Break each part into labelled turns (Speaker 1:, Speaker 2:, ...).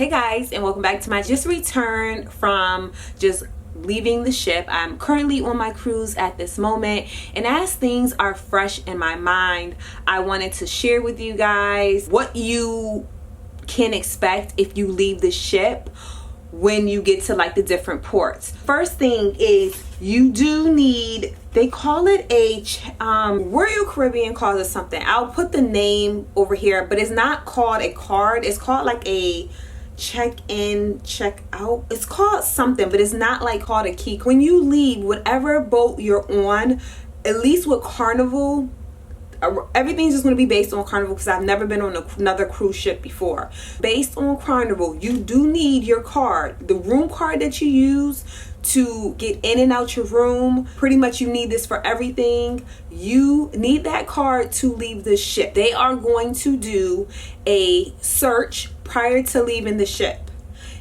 Speaker 1: Hey guys, and welcome back to my just returned from just leaving the ship. I'm currently on my cruise at this moment, and as things are fresh in my mind, I wanted to share with you guys what you can expect if you leave the ship when you get to like the different ports. First thing is you do need, they call it a Royal Caribbean calls it something. I'll put the name over here, but it's not called a card. It's called like a check-in, check-out. It's called something, but it's not like called a key. When you leave whatever boat you're on, at least with Carnival, everything's just going to be based on Carnival because I've never been on another cruise ship before. Based on Carnival, you do need your card, the room card that you use to get in and out your room. Pretty much you need this for everything. You need that card to leave the ship. They are going to do a search prior to leaving the ship.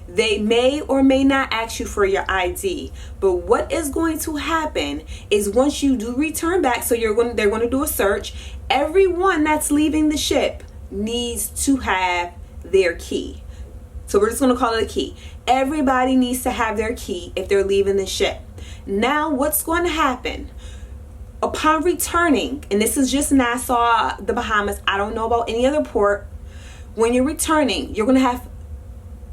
Speaker 1: They may or may not ask you for your ID, but what is going to happen is once you do return back, so they're going to do a search. Everyone that's leaving the ship needs to have their key. So we're just going to call it a key. Everybody needs to have their key if they're leaving the ship. Now, what's going to happen? Upon returning, and this is just Nassau, the Bahamas, I don't know about any other port. When you're returning, you're going to have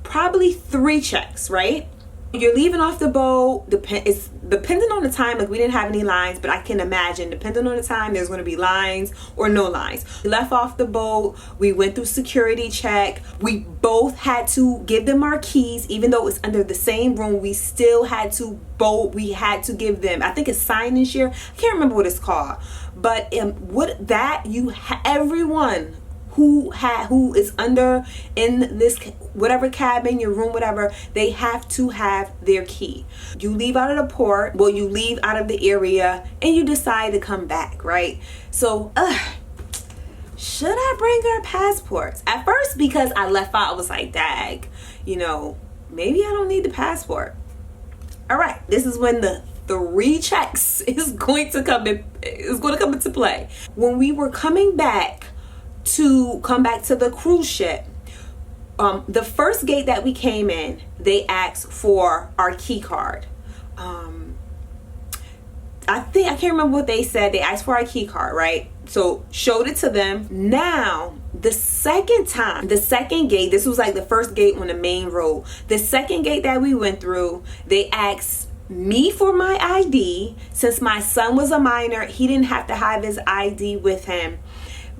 Speaker 1: probably 3 checks, right? You're leaving off the boat, it's depending on the time. Like, we didn't have any lines, but I can imagine depending on the time there's going to be lines or no lines. We left off the boat, we went through security check, we both had to give them our keys. Even though it was under the same room, we still had to give them, I think it's sign and share, I can't remember what it's called, but everyone who is under in this whatever cabin, your room, whatever, they have to have their key. You leave out of the port, well, you leave out of the area and you decide to come back, right? So should I bring our passports? At first, because I left out, I was like, dag, maybe I don't need the passport. All right, this is when the 3 checks is going to come into play. When we were coming back to the cruise ship, the first gate that we came in, they asked for our key card. I can't remember what they said. They asked for our key card, right? So showed it to them. Now the second gate, this was like the first gate on the main road. The second gate that we went through, they asked me for my ID. Since my son was a minor, he didn't have to have his ID with him,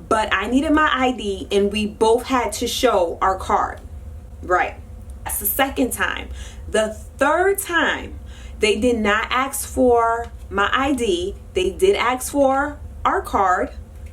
Speaker 1: but I needed my ID, and we both had to show our card, right? That's the second time. The third time, they did not ask for my ID. They did ask for our card.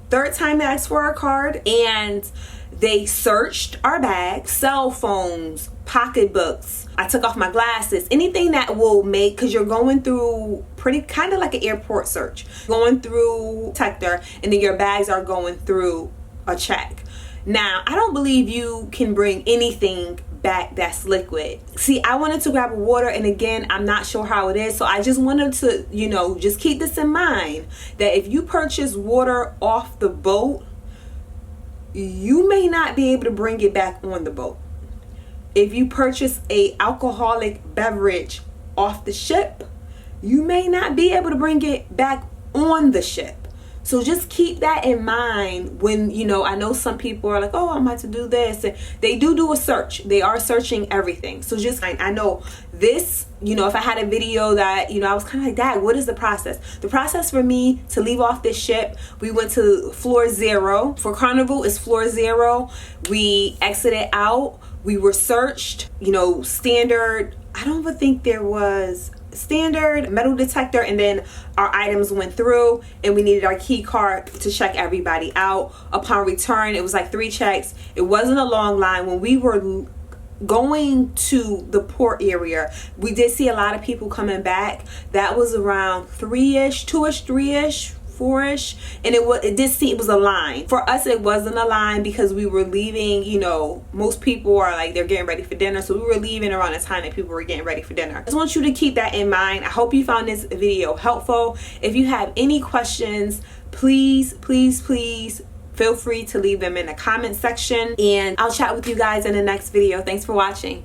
Speaker 1: Third time they asked for our card, and they searched our bags, cell phones, pocketbooks. I took off my glasses, anything that will make, because you're going through kind of like an airport search, going through detector, and then your bags are going through a check. Now, I don't believe you can bring anything back that's liquid. See, I wanted to grab water, and again, I'm not sure how it is, so I just wanted to, just keep this in mind, that if you purchase water off the boat, you may not be able to bring it back on the boat. If you purchase a alcoholic beverage off the ship, you may not be able to bring it back on the ship. So just keep that in mind when, I know some people are like, oh, I'm about to do this. And they do a search. They are searching everything. So I know this, if I had a video that, I was kind of like, Dad, what is the process? The process for me to leave off this ship, we went to floor 0. For Carnival, it's floor 0. We exited out. We were searched, standard. I don't even think there was standard metal detector, and then our items went through, and we needed our key card to check everybody out. Upon return, it was like 3 checks. It wasn't a long line. When we were going to the port area, we did see a lot of people coming back. That was around 3-ish, 2-ish, 3-ish, 4-ish, and it was a line. For us, it wasn't a line because we were leaving, most people are like, they're getting ready for dinner, so we were leaving around the time that people were getting ready for dinner. I just want you to keep that in mind. I hope you found this video helpful. If you have any questions, please feel free to leave them in the comment section, and I'll chat with you guys in the next video. Thanks for watching.